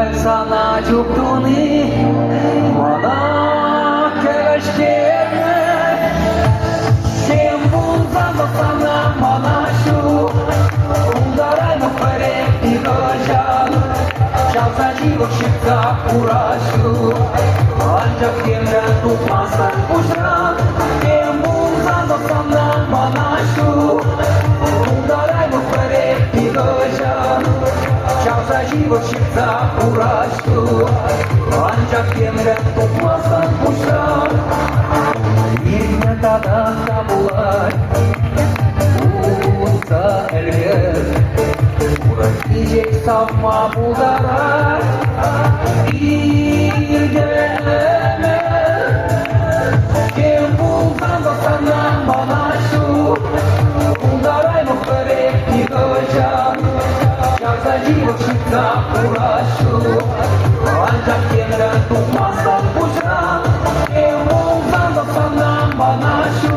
sana çoktuğunu bana keşke sen bulsan da sana bana şu udarayım perek digocan çalsa живошица uğraşı ancak yemden tutmazsan kuşan sen bulsan da sana bana şu udarayım perek digocan çalsa живошица uğraşı ancak yemden tutmazsan kuşan Birine tadan tabular Uğursa elbet Uğraş diyecek savma buldarar Bir geleme Kim bulsan da sana bana şu Buldaray muhtarek yıkacağım Şarsa живошица uğraşı Ancak yemden tutmazsan kuşan Kim bulsan da sana bana şu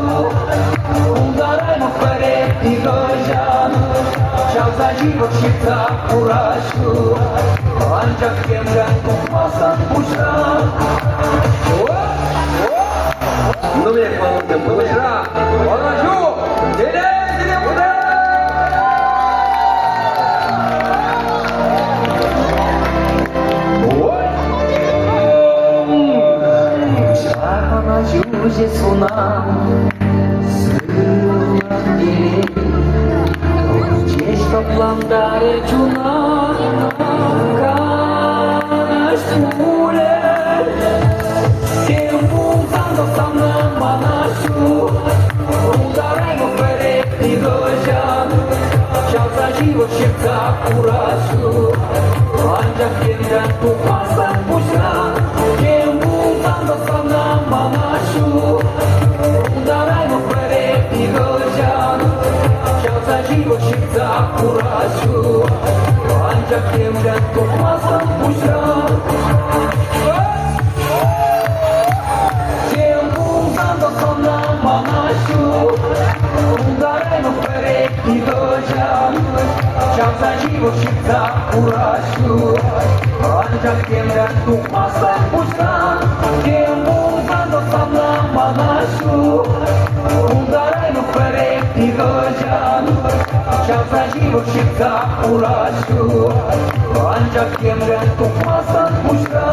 Buldaray muhtarek yıkacağım Şarsa живошица uğraşı Ancak yemden tutmazsan kuşan Ну, як молодим, поважра, поражу, ділянки буде! Şarkana yüce sunan Sığınan dili Çeş toplamdare çuna Kaş pule Kim bulsan da sana bana şu Udaray mı perek digocan Çalsa живошица uğraşı Ancak yemden tutmazsan kuşan Kim bulsan da sana bana şu Udaray mı perek digocan Çalsa живошица uğraşı Ancak yemden tutmazsan kuşan Kim bulsan da sana bana şu Udaray mı perek digocan Çalsa живошица uğraşı Ancak yemden tutmazsan kuşan Kim bulsan da sana bana şu Udaray mı perek digocan Çalsa живошица uğraşı Ancak yemden tutmazsan kuşan